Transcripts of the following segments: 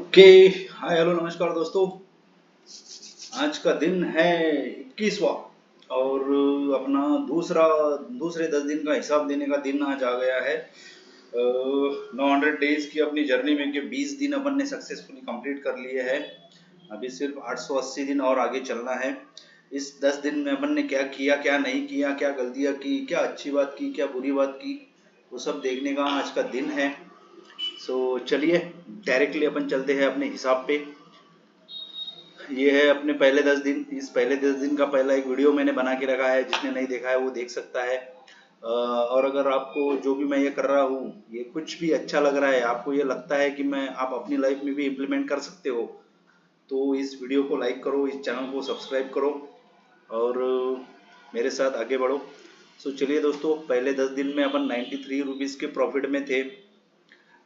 Okay. Hi hello नमस्कार दोस्तों। आज का दिन है 21वां और अपना दूसरे 10 दिन का हिसाब देने का दिन आज आ गया है। 900 डेज की अपनी जर्नी में के 20 दिन अपन ने सक्सेसफुली कंप्लीट कर लिए हैं। अभी सिर्फ 880 दिन और आगे चलना है। इस 10 दिन में अपन ने क्या किया, क्या नहीं किया, क्या गलतियां की, क्या अच्छी बात की, क्या बुरी बात की, वो सब देखने का आज का दिन है। चलिए डायरेक्टली अपन चलते हैं अपने हिसाब पे। ये है अपने पहले 10 दिन। इस पहले 10 दिन का पहला एक वीडियो मैंने बना के रखा है, जिसने नहीं देखा है वो देख सकता है। और अगर आपको जो भी मैं ये कर रहा हूँ ये कुछ भी अच्छा लग रहा है, आपको ये लगता है कि मैं आप अपनी लाइफ में भी इम्प्लीमेंट कर सकते हो, तो इस वीडियो को लाइक करो, इस चैनल को सब्सक्राइब करो और मेरे साथ आगे बढ़ो। चलिए दोस्तों, पहले 10 दिन में अपन 93 रुपीज़ के प्रॉफिट में थे।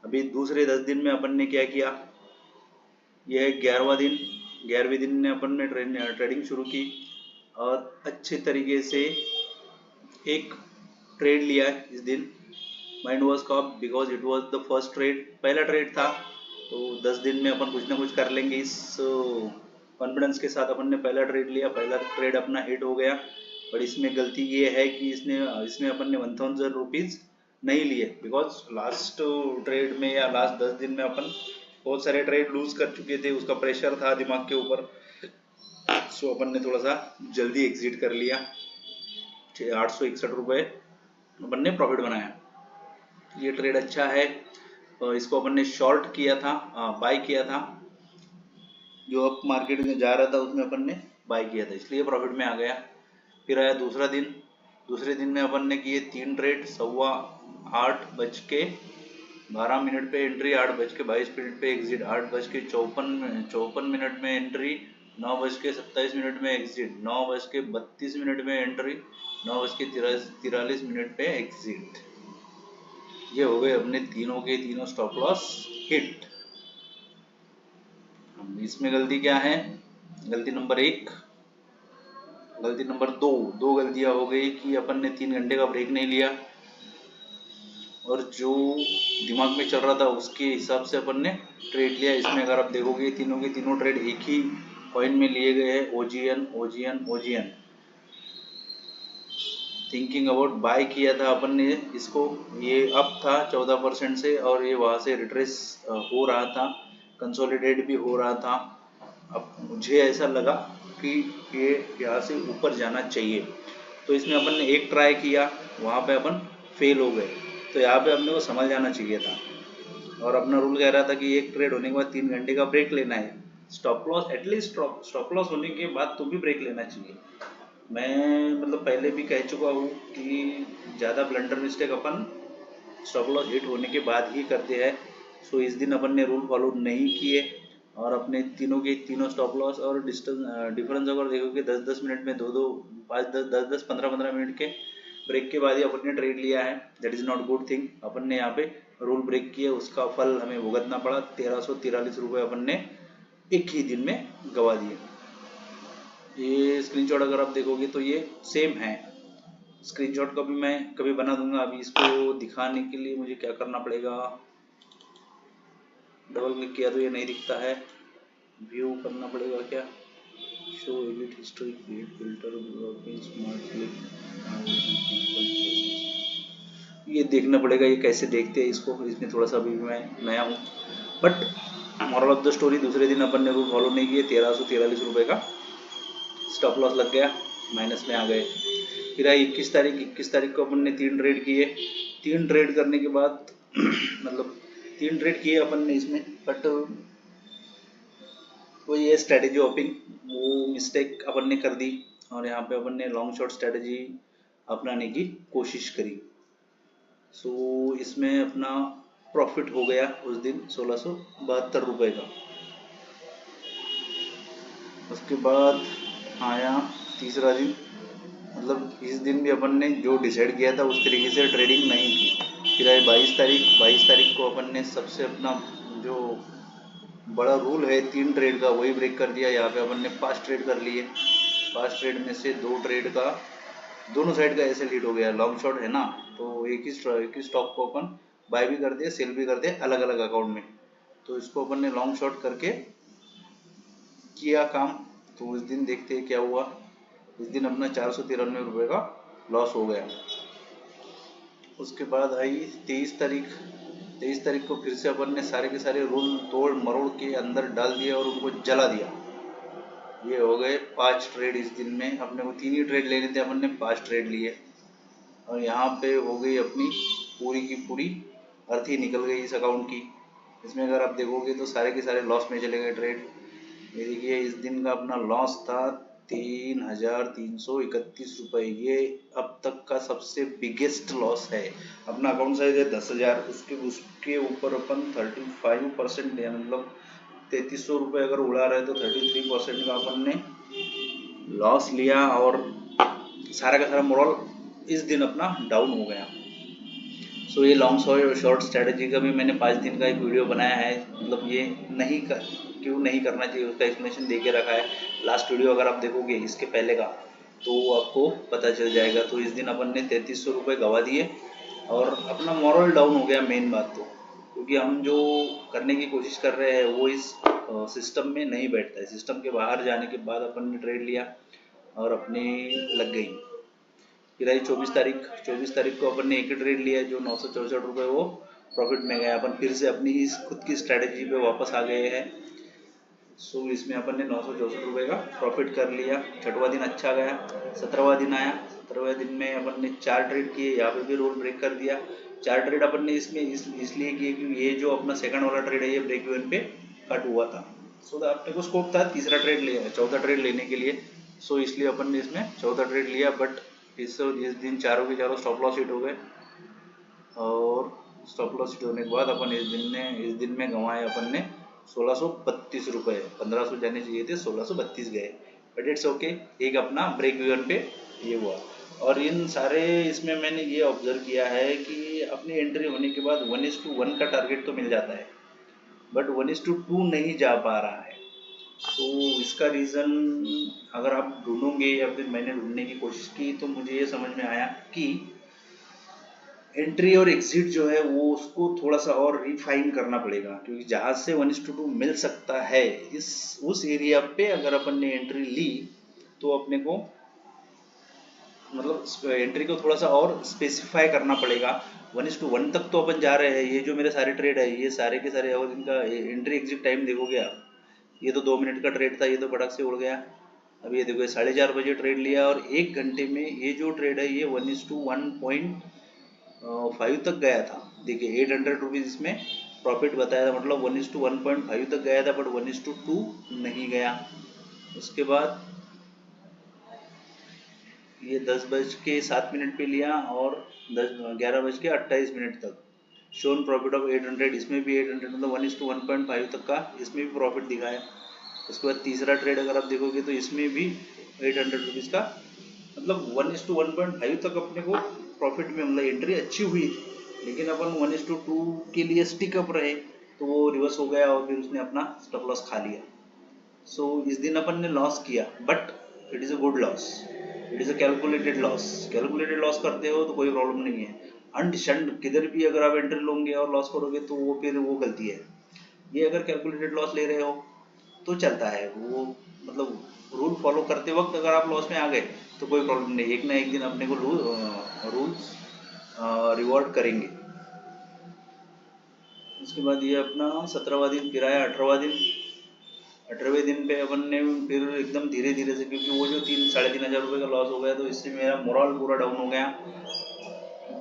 अभी दूसरे 10 दिन में अपन ने क्या किया, यह है 11वां दिन। 11वें दिन ने अपन ने ट्रेडिंग शुरू की और अच्छे तरीके से एक ट्रेड लिया है इस दिन। Mind was cop because it was the first trade, पहला ट्रेड था। तो 10 दिन में अपन कुछ ना कुछ कर लेंगे, इस कॉन्फिडेंस के साथ अपन ने पहला ट्रेड लिया। पहला ट्रेड अपना हिट हो गया। पर इसमें गलती ये है कि इसमें अपन ने 1000 रुपीज़ नहीं लिए, बिकॉज लास्ट ट्रेड में या लास्ट 10 दिन में अपन बहुत सारे ट्रेड लूज कर चुके थे, उसका प्रेशर था दिमाग के ऊपर। अपन ने थोड़ा सा जल्दी एग्जिट कर लिया। 861 रुपये अपन ने प्रॉफिट बनाया। ये ट्रेड अच्छा है। इसको अपन ने शॉर्ट किया था, बाय किया था। जो अप मार्केट में जा रहा था उसमें अपन ने बाय किया था, इसलिए प्रॉफिट में आ गया। फिर आया दूसरा दिन। दूसरे दिन में अपन ने किए 3 ट्रेड। 8:12 पे एंट्री, 8:22 पे एग्जिट, 8:54 में एंट्री, 9:27 में एग्जिट, 9:32 में एंट्री, 9:43 पे एग्जिट। ये हो गए अपने तीनों के तीनों स्टॉप लॉस हिट। इसमें गलती क्या है, गलती नंबर 1, गलती नंबर 2, दो गलतियां हो गई कि अपन ने 3 घंटे का ब्रेक नहीं लिया और जो दिमाग में चल रहा था उसके हिसाब से अपन ने ट्रेड लिया। इसमें अगर आप देखोगे तीनों के तीनों ट्रेड एक ही कॉइन में लिए गए हैं, ओजीएन। थिंकिंग अबाउट बाय किया था अपन ने इसको, ये अप था 14% से और ये वहाँ से रिट्रेस हो रहा था, कंसोलिडेट भी हो रहा था। अब मुझे ऐसा लगा कि ये यहाँ से ऊपर जाना चाहिए, तो इसमें अपन ने एक ट्राई किया, वहाँ पे अपन फेल हो गए। तो यहाँ पे अपने को समझ जाना चाहिए था। और अपना रूल कह रहा था कि एक ट्रेड होने के बाद 3 घंटे का ब्रेक लेना है। Stop loss at least stop loss होने के बाद तो भी ब्रेक लेना चाहिए। मैं मतलब पहले भी कह चुका हूँ कि ज़्यादा ब्लंडर मिस्टेक अपन स्टॉप लॉस हिट होने के बाद ही करते हैं। इस दिन अपन ने रूल फॉलो नहीं किए और अपने तीनों के तीनों स्टॉप लॉस और डिफरेंस अगर देखोगे 10-10 मिनट में, 2-2, 5-10, 15-15 मिनट के ब्रेक के बाद ही अपन ने ट्रेड लिया है। That is not good thing. अपन ने यहाँ पे रूल ब्रेक किया, उसका फल हमें भुगतना पड़ा। 1343 रुपये अपन ने एक ही दिन में गवा दिए। ये स्क्रीनशॉट अगर आप देखोगे तो ये सेम है। स्क्रीनशॉट का भी मैं कभी बना दूंगा। अभी इसको दिखाने के लिए मुझे क्या करना पड़ेगा, डबल क्लिक किया तो ये नहीं दिखता है, व्यू करना पड़ेगा क्या, show edit history, create filter, smart click, ये देखना पड़ेगा ये कैसे देखते हैं इसको। इसमें थोड़ा सा अभी मैं नया हूँ, but moral of the story, दूसरे दिन अपन ने रूल फॉलो नहीं किए, 1343 रुपये का स्टॉप लॉस लग गया, माइनस में आ गए। फिर आई 21 तारीख को अपन ने 3 ट्रेड किए। 3 ट्रेड करने के बाद मतलब 3 ट्रेड किए अपन ने इसमें, बट वो ये स्ट्रेटेजी होपिंग, वो मिस्टेक अपन ने कर दी और यहाँ पे अपन ने लॉन्ग शॉर्ट स्ट्रेटेजी अपनाने की कोशिश करी। इसमें अपना प्रॉफिट हो गया उस दिन 1672 रुपये का। उसके बाद आया तीसरा दिन। मतलब इस दिन भी अपन ने जो डिसाइड किया था उस तरीके से ट्रेडिंग नहीं की। फिर आई 22 तारीख को अपन ने सबसे अपना जो बड़ा रूल है 3 ट्रेड का वही ब्रेक कर दिया। यहाँ पे अपन ने 5 ट्रेड कर लिए। 5 ट्रेड में से 2 ट्रेड का दोनों साइड का ऐसे लीड हो गया। लॉन्ग शॉर्ट है ना, तो एक ही स्टॉक को अपन बाय भी करते हैं, सेल भी करते हैं अलग अलग अकाउंट में। तो इसको अपन ने लॉन्ग शॉर्ट करके किया काम। तो इस दिन देखते हैं क्या हुआ। इस दिन अपना 493 रुपये का लॉस हो गया। उसके बाद आई 23 तारीख। 23 तारीख को फिर से अपन ने सारे के सारे रूल तोड़ मरोड़ के अंदर डाल दिया और उनको जला दिया। ये हो गए 5 ट्रेड इस दिन में। अपने को 3 ही ट्रेड लेने थे, अपन ने 5 ट्रेड लिए और यहाँ पे हो गई अपनी पूरी की पूरी अर्थी निकल गई इस अकाउंट की। इसमें अगर आप देखोगे तो सारे के सारे लॉस में चले गए ट्रेड। ये देखिए इस दिन का अपना लॉस था 3,331 रुपये। ये अब तक का सबसे बिगेस्ट लॉस है। अपना अकाउंट साइज है 10,000, उसके ऊपर अपन 35% है, मतलब 3,300 रुपये अगर उड़ा रहे तो 33% का अपन ने लॉस लिया और सारा का सारा मोरल इस दिन अपना डाउन हो गया। सो ये लॉन्ग शॉर्ट स्ट्रेटेजी का भी मैंने 5 दिन का एक वीडियो बनाया है। मतलब ये क्यों नहीं करना चाहिए उसका एक्सप्लेनेशन दे के रखा है। लास्ट वीडियो अगर आप देखोगे इसके पहले का तो आपको पता चल जाएगा। तो इस दिन अपन ने 3,300 रुपये गवा दिए और अपना मॉरल डाउन हो गया। मेन बात तो क्योंकि हम जो करने की कोशिश कर रहे हैं वो इस सिस्टम में नहीं बैठता है। सिस्टम के बाहर जाने के बाद अपन ने ट्रेड लिया और अपनी लग गई। फिर आई 24 तारीख को अपन ने एक ही ट्रेड लिया जो 964 रुपये वो प्रॉफिट में गया। अपन फिर से अपनी ही खुद की स्ट्रैटेजी पे वापस आ गए हैं। सो इसमें अपन ने 964 रुपये का प्रॉफिट कर लिया। 6वां दिन अच्छा गया। 17वां दिन आया। 17वें दिन में अपन ने 4 ट्रेड किए। यहाँ पे भी रोल ब्रेक कर दिया। 4 ट्रेड अपन ने इसमें इसलिए किए क्योंकि ये जो अपना सेकंड वाला ट्रेड है ये ब्रेक इवन पे कट हुआ था। सो अपने को स्कोप था तीसरा ट्रेड लिया, चौथा ट्रेड लेने के लिए। सो इसलिए अपन ने इसमें चौथा ट्रेड लिया। बट इस दिन चारों के चारों स्टॉप लॉस हिट हो गए और स्टॉप लॉस हिट होने के बाद अपन इस दिन में गंवाए अपन ने 1632 रुपये। 1500 जाने चाहिए थे, 1632 गए। बट इट्स ओके, एक अपना ब्रेक इवन पे ये हुआ। और इन सारे इसमें मैंने ये ऑब्जर्व किया है कि अपनी एंट्री होने के बाद 1:1 का टारगेट तो मिल जाता है बट 1:2 नहीं जा पा रहा है। तो इसका रीज़न अगर आप ढूंढोगे या फिर मैंने ढूंढने की कोशिश की तो मुझे ये समझ में आया कि एंट्री और एग्जिट जो है वो उसको थोड़ा सा और रिफाइन करना पड़ेगा। क्योंकि जहां से 1:2 मिल सकता है उस एरिया पे अगर अपन ने एंट्री ली तो अपने को मतलब एंट्री को थोड़ा सा और स्पेसिफाई करना पड़ेगा। 1:1 तक तो अपन जा रहे हैं। ये जो मेरे सारे ट्रेड है ये सारे के सारे और इनका एंट्री एग्जिट टाइम देखोगे आप, ये तो 2 मिनट का ट्रेड था, ये तो फटक से उड़ गया। अब ये देखो 4:30 बजे ट्रेड लिया और 1 घंटे में ये जो ट्रेड है ये 1:1.5 तक गया था। देखिए 800 रुपीज़ इसमें प्रॉफिट बताया था, मतलब 1:1.5 तक गया था बट 1:2 नहीं गया। उसके बाद ये 10:07 पे लिया और 11:28 तक शोन प्रॉफिट ऑफ 800। इसमें भी 800 मतलब 1:1.5 तक का इसमें भी प्रॉफिट दिखाया। उसके बाद तीसरा ट्रेड अगर आप देखोगे तो इसमें भी 800 रुपीज़ का मतलब 1:1.5 तक अपने को प्रॉफिट में मतलब एंट्री अच्छी हुई। लेकिन अपन 1:2 के लिए स्टिक अप रहे तो वो रिवर्स हो गया और फिर उसने अपना स्टॉप लॉस खा लिया। सो इस दिन अपन ने लॉस किया but it is a good loss, it is a calculated loss. Calculated loss करते हो तो कोई प्रॉब्लम नहीं है। अंड शंड किधर भी अगर आप एंट्री लोगे और लॉस करोगे तो वो फिर वो गलती है। ये अगर कैलकुलेटेड लॉस ले रहे हो तो चलता है वो, मतलब रूल फॉलो करते वक्त अगर आप लॉस में आ गए तो कोई प्रॉब्लम नहीं। एक ना एक दिन अपने को रूल्स रिवॉर्ड करेंगे। उसके बाद ये अपना 17वां दिन फिर आया। 18वें दिन पे अपन ने फिर एकदम धीरे धीरे से, क्योंकि वो जो 3-3.5 हज़ार रुपये का लॉस हो गया तो इससे मेरा मोरल पूरा डाउन हो गया।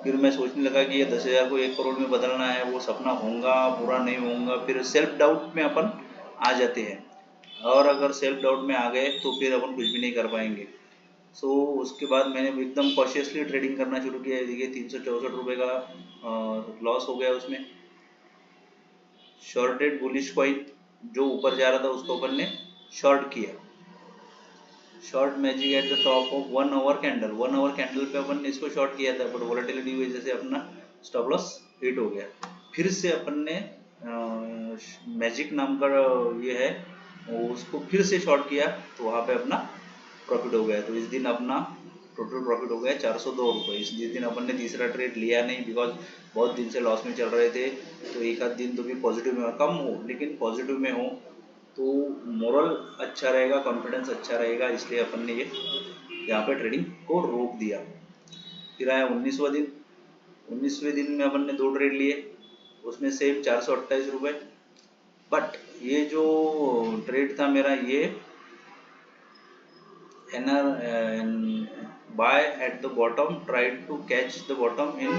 फिर मैं सोचने लगा कि ये 10,000 को 1 करोड़ में बदलना है, वो सपना होगा पूरा नहीं होगा। फिर सेल्फ डाउट में अपन आ जाते हैं और अगर सेल्फ डाउट में आ गए तो फिर अपन कुछ भी नहीं कर पाएंगे। सो उसके बाद मैंने एकदम कॉशियसली ट्रेडिंग करना शुरू किया। देखिए 364 रुपये का लॉस हो गया उसमें। शॉर्टेड बुलिश कॉइन जो ऊपर जा रहा था उसको अपन ने शॉर्ट किया। Short magic at the top of 1 our candle. 1 our candle पे अपन ने इसको शॉर्ट किया था बट वोलेटिलिटी की वजह से अपना स्टॉप लॉस हिट हो गया। फिर से अपन ने मैजिक नाम का ये है उसको फिर से शॉर्ट किया तो वहाँ पे अपना प्रॉफिट हो गया। तो इस दिन अपना टोटल प्रॉफिट हो गया 402 रुपये। इस दिन अपन ने तीसरा ट्रेड लिया नहीं, बिकॉज बहुत दिन से लॉस में चल रहे थे। तो एक आध दिन तो भी पॉजिटिव में कम हो लेकिन पॉजिटिव में हो तो मोरल अच्छा रहेगा, कॉन्फिडेंस अच्छा रहेगा, इसलिए अपन ने ये यहाँ पे ट्रेडिंग को रोक दिया। फिर आया 19वां दिन। 19वें दिन में अपन ने 2 ट्रेड लिए, उसमें सेम 428 रुपये। बट ये जो ट्रेड था मेरा ये buy at the bottom, try to catch the bottom in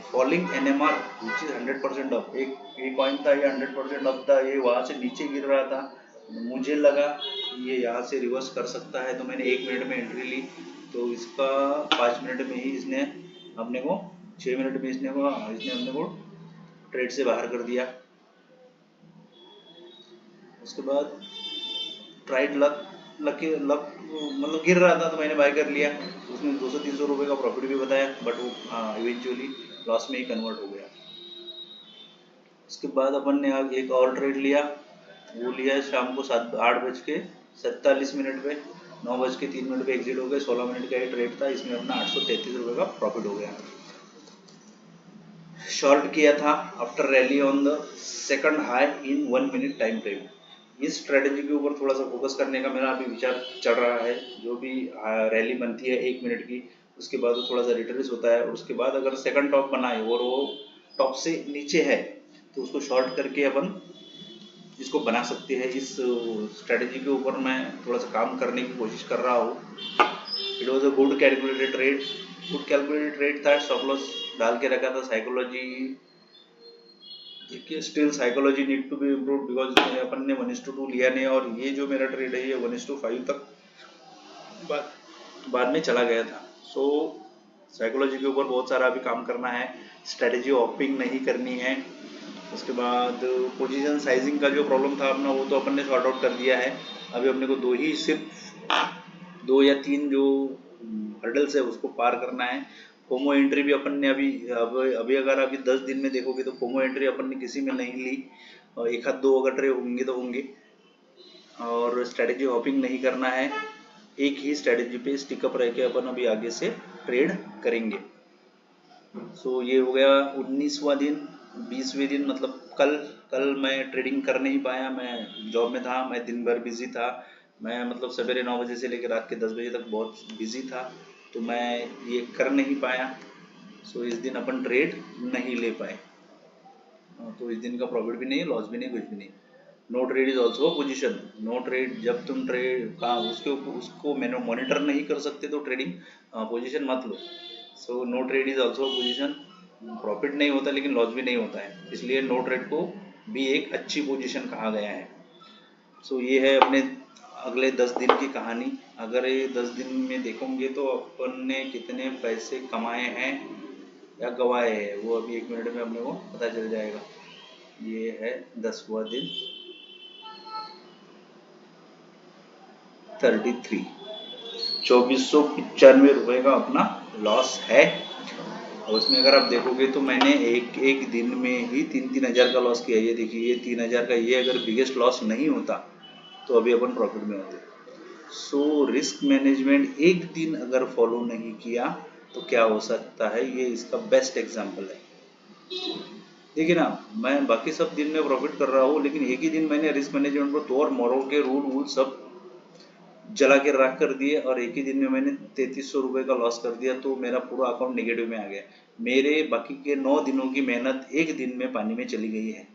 falling NMR which is 100% up। एक कॉइन था ये 100% अप था, ये वहाँ से नीचे गिर रहा था, मुझे लगा ये यहाँ से रिवर्स कर सकता है, तो मैंने 1 मिनट में एंट्री ली। तो इसका 5 मिनट में ही इसने अपने को 6 मिनट में इसने अपने को ट्रेड से बाहर कर दिया। उसके बाद ट्राइड लक मतलब गिर रहा था तो मैंने बाय कर लिया, उसमें 200-300 रुपये का प्रॉफिट भी बताया, बट वो इवेंचुअली लॉस में ही कन्वर्ट हो गया। उसके बाद अपन ने एक और ट्रेड लिया, वो लिया शाम को 8:47 पे, 9:03 पे एग्जिट हो गए। 16 मिनट का ये ट्रेड था, इसमें अपना 833 रुपये का प्रॉफिट हो गया। शॉर्ट किया था after rally on the second high in 1 minute time frame. इस स्ट्रेटेजी के ऊपर थोड़ा सा फोकस करने का मेरा अभी विचार चल रहा है। जो भी रैली बनती है 1 मिनट की, उसके बाद वो थोड़ा सा रिट्रेस होता है, और उसके बाद अगर सेकंड टॉप बनाए और वो टॉप से नीचे है तो उसको शॉर्ट करके अपन इसको बना सकते हैं। इस स्ट्रेटेजी के ऊपर मैं थोड़ा सा काम करने की कोशिश कर रहा हूँ। It was a good calculated trade था। स्टॉप लॉस डाल के रखा था। साइकोलॉजी देखिए, still psychology need to be improve, because अपन ने 1:2 लिया नहीं, और ये जो मेरा ट्रेड है ये 1:5 तक बाद में चला गया था। सो साइकोलॉजी के ऊपर बहुत सारा अभी काम करना है। स्ट्रेटेजी ऑपिंग नहीं करनी है। उसके बाद पोजीशन साइजिंग का जो प्रॉब्लम था अपना, वो तो अपन ने सॉर्ट आउट कर दिया है। अभी अपने को सिर्फ 2 या 3 जो हर्डल्स है उसको पार करना है। फोमो एंट्री भी अपन ने अभी अगर 10 दिन में देखोगे तो फोमो एंट्री अपन ने किसी में नहीं ली, और 1-2 अगर ट्रेड होंगे तो होंगे। और स्ट्रेटेजी हॉपिंग नहीं करना है, एक ही स्ट्रेटेजी पे स्टिकअप रह के अपन अभी आगे से ट्रेड करेंगे। सो ये हो गया 19वां दिन। 20वें दिन मतलब कल मैं ट्रेडिंग कर नहीं पाया, मैं जॉब में था, मैं दिन भर बिजी था। मैं मतलब सवेरे 9 बजे से लेकर रात के 10 बजे तक बहुत बिजी था, तो मैं ये कर नहीं पाया। सो इस दिन अपन ट्रेड नहीं ले पाए, तो इस दिन का प्रॉफिट भी नहीं, लॉस भी नहीं, कुछ भी नहीं। No trade is also position. No trade, जब तुम ट्रेड का उसको मैंने मॉनिटर नहीं कर सकते तो ट्रेडिंग पोजिशन मत लो। So no trade is also position. Profit नहीं होता लेकिन लॉस भी नहीं होता है, इसलिए नो ट्रेड को भी एक अच्छी पोजिशन कहा गया है। सो ये है अपने अगले 10 दिन की कहानी। अगर ये 10 दिन में देखोगे तो अपन ने कितने पैसे कमाए हैं या गवाए हैं, वो अभी 1 मिनट में अपने को पता चल जाएगा। ये है 10वां दिन, 33 2495 रुपये का अपना लॉस है। और उसमें अगर आप देखोगे तो मैंने एक दिन में ही 3-3 हज़ार का लॉस किया। ये देखिए, ये 3 हज़ार का, ये अगर बिगेस्ट लॉस नहीं होता तो अभी अपन प्रॉफिट में होते। सो रिस्क मैनेजमेंट एक दिन अगर फॉलो नहीं किया तो क्या हो सकता है, ये इसका बेस्ट एग्जांपल है। देखिए ना, मैं बाकी सब दिन में प्रॉफिट कर रहा हूँ, लेकिन एक ही दिन मैंने रिस्क मैनेजमेंट को तोड़ मरोड़ के रूल सब जला के राख कर दिए, और एक ही दिन में मैंने 3300 रुपये का लॉस कर दिया, तो मेरा पूरा अकाउंट नेगेटिव में आ गया। मेरे बाकी के 9 दिनों की मेहनत एक दिन में पानी में चली गई है।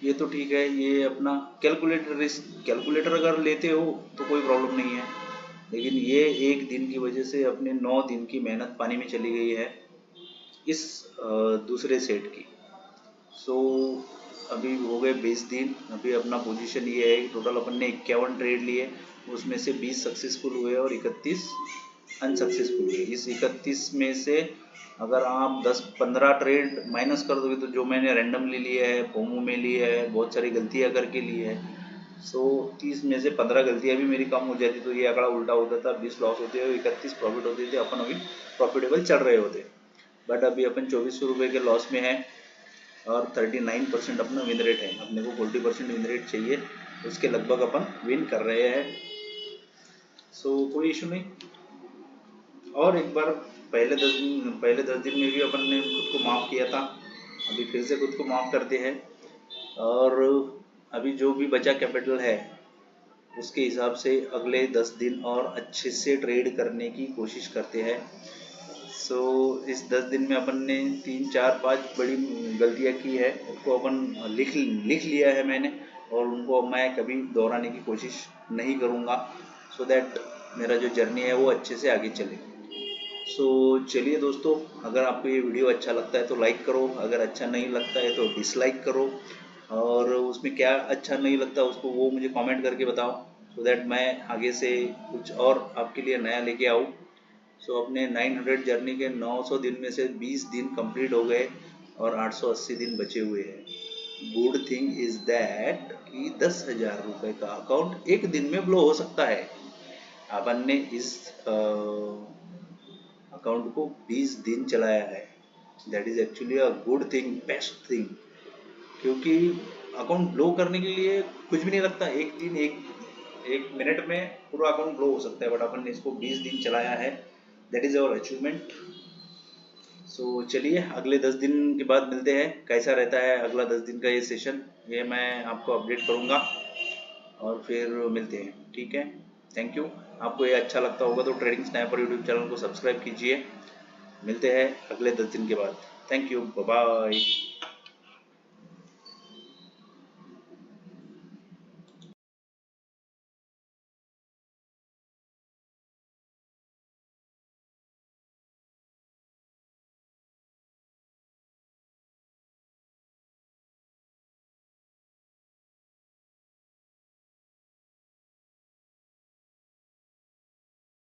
ये तो ठीक है, ये अपना कैलकुलेटर अगर लेते हो तो कोई प्रॉब्लम नहीं है, लेकिन ये एक दिन की वजह से अपने 9 दिन की मेहनत पानी में चली गई है इस दूसरे सेट की। सो अभी हो गए 20 दिन। अभी अपना पोजीशन ये है, टोटल अपन ने 51 ट्रेड लिए, उसमें से 20 सक्सेसफुल हुए और 31 अनसक्सेसफुल हुए। इस 31 में से अगर आप 10-15 ट्रेड माइनस कर दोगे, तो जो मैंने रैंडमली लिए है, फोमो में लिए है, बहुत सारी गलतियां करके लिए है, सो 30 में से 15 गलतियां भी मेरी कम हो जाती तो ये आंकड़ा उल्टा होता था, 20 लॉस होते और 31 प्रॉफिट होते थे, अपन अभी प्रॉफिटेबल चल रहे होते। बट अभी अपन 2400 रुपये के लॉस में है, और 39% अपना विन रेट है। अपने को 40% विन रेट चाहिए, उसके लगभग अपन विन कर रहे हैं। सो कोई इशू नहीं। और एक बार पहले 10 दिन में भी अपन ने खुद को माफ़ किया था, अभी फिर से खुद को माफ़ करते हैं। और अभी जो भी बचा कैपिटल है उसके हिसाब से अगले 10 दिन और अच्छे से ट्रेड करने की कोशिश करते हैं। सो इस 10 दिन में अपन ने 3 4 5 बड़ी गलतियां की है, उसको अपन लिख लिया है मैंने, और उनको अब मैं कभी दोहराने की कोशिश नहीं करूँगा, सो दैट मेरा जो जर्नी है वो अच्छे से आगे चले। सो चलिए दोस्तों, अगर आपको ये वीडियो अच्छा लगता है तो लाइक करो, अगर अच्छा नहीं लगता है तो डिसलाइक करो, और उसमें क्या अच्छा नहीं लगता उसको वो मुझे कमेंट करके बताओ, सो दैट मैं आगे से कुछ और आपके लिए नया लेके आऊँ। सो अपने 900 जर्नी के 900 दिन में से 20 दिन कंप्लीट हो गए और 880 दिन बचे हुए हैं। गुड थिंग इज दैट कि 10,000 रुपये का अकाउंट एक दिन में ब्लो हो सकता है। अपन ने इस अकाउंट को 20 दिन चलाया है, that is actually a good thing, best thing. क्योंकि अकाउंट ब्लो करने के लिए कुछ भी नहीं लगता, एक मिनट में पूरा अकाउंट ब्लो हो सकता है, बट अपन ने इसको 20 दिन चलाया है, दैट इज अवर अचीवमेंट। सो चलिए अगले 10 दिन के बाद मिलते हैं, कैसा रहता है अगला 10 दिन का ये सेशन, ये मैं आपको अपडेट करूँगा और फिर मिलते हैं, ठीक है। Thank you. आपको ये अच्छा लगता होगा तो ट्रेडिंग स्नाइपर यूट्यूब चैनल को सब्सक्राइब कीजिए। मिलते हैं अगले 10 दिन के बाद। Thank you, bye bye.